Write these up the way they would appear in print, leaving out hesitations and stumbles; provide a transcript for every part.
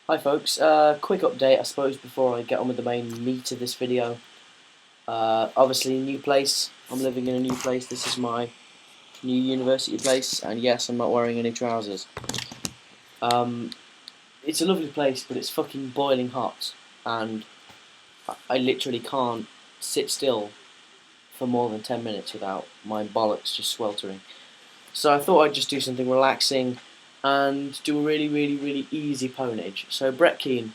Hi folks, quick update I suppose before I get on with the main meat of this video. Obviously new place, I'm living in a new place, this is my new university place, and yes, I'm not wearing any trousers. It's a lovely place, but it's fucking boiling hot, and I literally can't sit still for more than 10 minutes without my bollocks just sweltering. So I thought I'd just do something relaxing and do a really easy ponage. So Brett Keane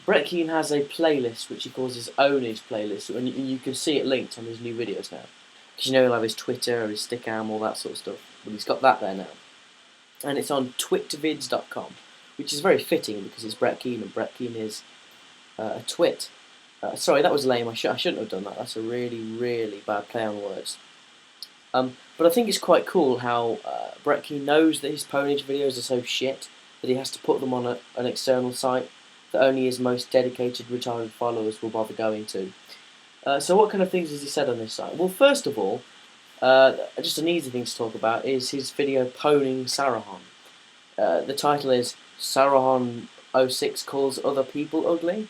has a playlist which he calls his ownage playlist, and you can see it linked on his new videos now. Because you know he'll have his Twitter, his Stickam, all that sort of stuff. But he's got that there now. And it's on twitvids.com, which is very fitting because it's Brett Keane, and Brett Keane is a twit. Sorry, that was lame. I shouldn't have done that. That's a really bad play on words. But I think it's quite cool how Brett Keane knows that his ponage videos are so shit that he has to put them on an external site that only his most dedicated retarded followers will bother going to. So what kind of things has he said on this site? Well, first of all, just an easy thing to talk about is his video Poning Sarahon. The title is Sarahon06 calls other people ugly,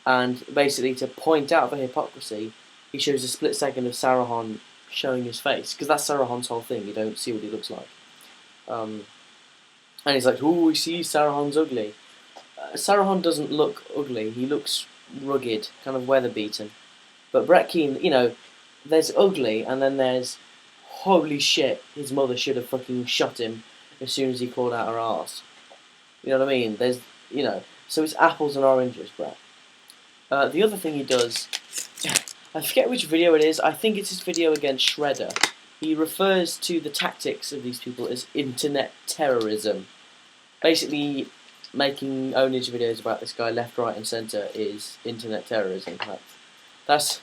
and basically to point out the hypocrisy, he shows a split second of Sarahon showing his face, because that's Sarahon's whole thing, you don't see what he looks like. And he's like, ooh, we see Sarahon's ugly. Sarahon doesn't look ugly, he looks rugged, kind of weather beaten. But Brett Keane, there's ugly, and then there's holy shit, his mother should have fucking shot him as soon as he called out her arse. You know what I mean? So it's apples and oranges, Brett. The other thing he does, I forget which video it is, I think it's his video against Shredder. He refers to the tactics of these people as internet terrorism. Basically, making ownage videos about this guy left, right and centre is internet terrorism. That's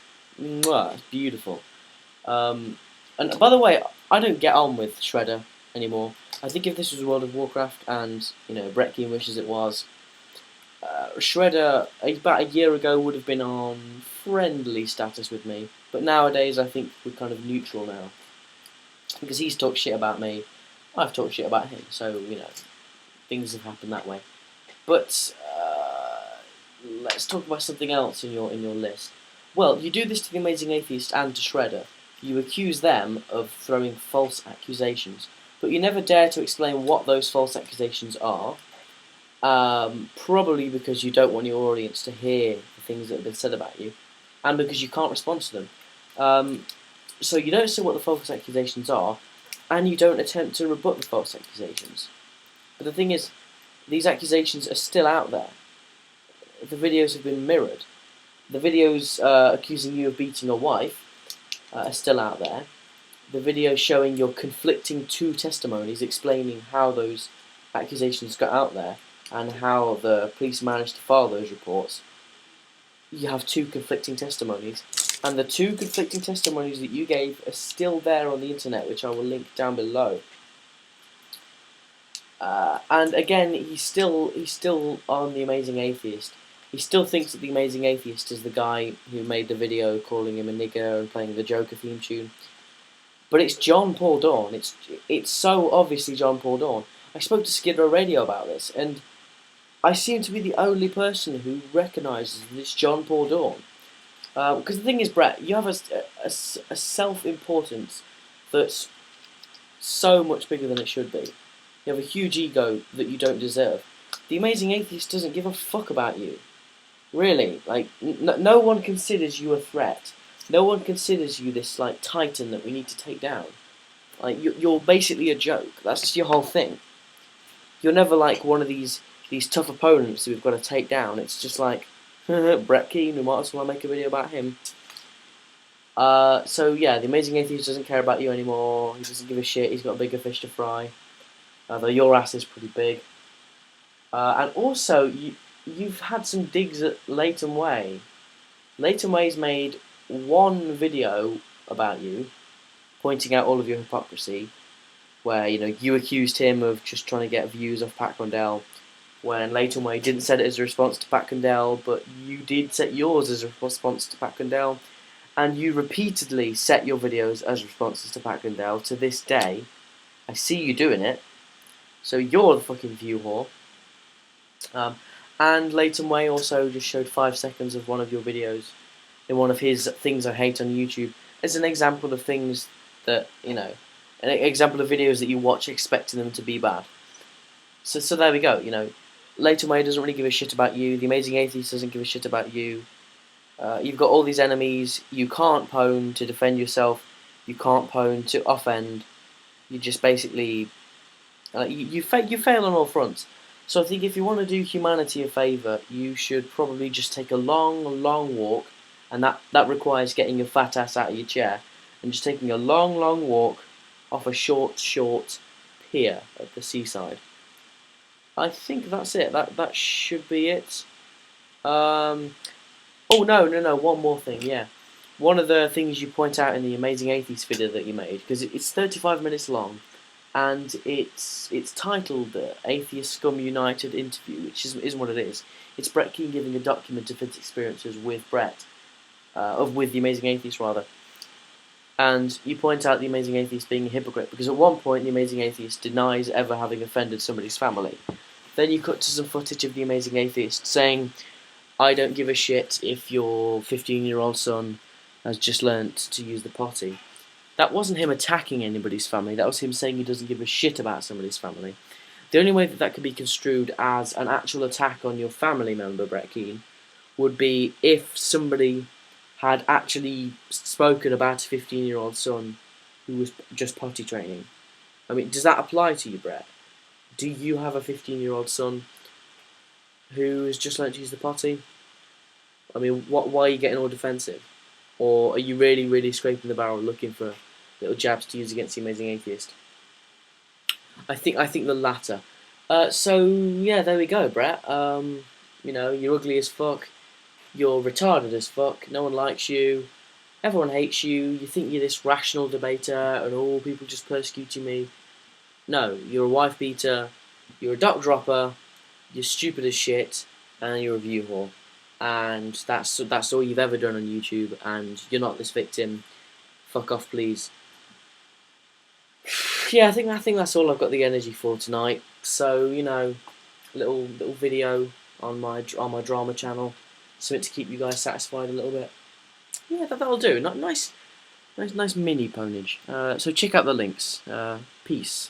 beautiful. And by the way, I don't get on with Shredder anymore. I think if this was World of Warcraft and, Brett Keane wishes it was, Shredder, about a year ago, would have been on friendly status with me. But nowadays, I think we're kind of neutral now. Because he's talked shit about me, I've talked shit about him. So, things have happened that way. But let's talk about something else in your list. Well, you do this to the Amazing Atheist and to Shredder. You accuse them of throwing false accusations, but you never dare to explain what those false accusations are. Probably because you don't want your audience to hear the things that have been said about you, and because you can't respond to them. So you don't say what the false accusations are, and you don't attempt to rebut the false accusations. But the thing is, these accusations are still out there. The videos have been mirrored. The videos accusing you of beating a wife are still out there. The videos showing your conflicting two testimonies explaining how those accusations got out there and how the police managed to file those reports. You have two conflicting testimonies, and the two conflicting testimonies that you gave are still there on the internet, which I will link down below. And again, he's still on The Amazing Atheist. He still thinks that The Amazing Atheist is the guy who made the video calling him a nigger and playing the Joker theme tune. But it's John Paul Dawn. It's so obviously John Paul Dawn. I spoke to Skid Row Radio about this, and I seem to be the only person who recognises this John Paul Dawn. Because the thing is, Brett, you have a self-importance that's so much bigger than it should be. You have a huge ego that you don't deserve. The Amazing Atheist doesn't give a fuck about you. Really, no one considers you a threat. No one considers you this, titan that we need to take down. You're basically a joke. That's just your whole thing. You're never like one of these tough opponents who we've got to take down. It's just like, Brett Keane, we might as well make a video about him. So yeah, The Amazing Atheist doesn't care about you anymore. He doesn't give a shit. He's got bigger fish to fry. Though your ass is pretty big. And also, you've had some digs at Leighton Way. Leighton Way's made one video about you, pointing out all of your hypocrisy, where you accused him of just trying to get views off Pat Condell, when Leighton Way didn't set it as a response to Pat Condell, but you did set yours as a response to Pat Condell, and you repeatedly set your videos as responses to Pat Condell to this day. I see you doing it. So you're the fucking view whore. And Leighton Way also just showed 5 seconds of one of your videos in one of his things I hate on YouTube as an example of things that, an example of videos that you watch expecting them to be bad. So there we go, Leighton Way doesn't really give a shit about you, The Amazing Atheist doesn't give a shit about you. You've got all these enemies, you can't pwn to defend yourself, you can't pwn to offend, you just basically, you fail on all fronts. So I think if you want to do humanity a favour, you should probably just take a long, long walk, and that requires getting your fat ass out of your chair, and just taking a long, long walk off a short, short pier at the seaside. I think that's it. That should be it. Oh no! One more thing. Yeah, one of the things you point out in the Amazing Atheist video that you made, because it's 35 minutes long, and it's titled "Atheist Scum United Interview," which isn't what it is. It's Brett Keane giving a document of his experiences with with the Amazing Atheist rather. And you point out the Amazing Atheist being a hypocrite because at one point the Amazing Atheist denies ever having offended somebody's family. Then you cut to some footage of the Amazing Atheist saying, "I don't give a shit if your 15-year-old son has just learnt to use the potty." That wasn't him attacking anybody's family, that was him saying he doesn't give a shit about somebody's family. The only way that could be construed as an actual attack on your family member, Brett Keane, would be if somebody had actually spoken about a 15-year-old son who was just potty training. I mean, does that apply to you, Brett? Do you have a 15-year-old son who has just learnt to use the potty? I mean, why are you getting all defensive? Or are you really, really scraping the barrel looking for little jabs to use against the Amazing Atheist? I think the latter. So yeah, there we go, Brett. You're ugly as fuck. You're retarded as fuck. No one likes you. Everyone hates you. You think you're this rational debater, and all people just persecuting me. No, you're a wife beater. You're a dot dropper. You're stupid as shit, and you're a view whore. And that's all you've ever done on YouTube. And you're not this victim. Fuck off, please. Yeah, I think that's all I've got the energy for tonight. So little video on my drama channel, something to keep you guys satisfied a little bit. Yeah, that'll do. Nice mini ponage. So check out the links. Peace.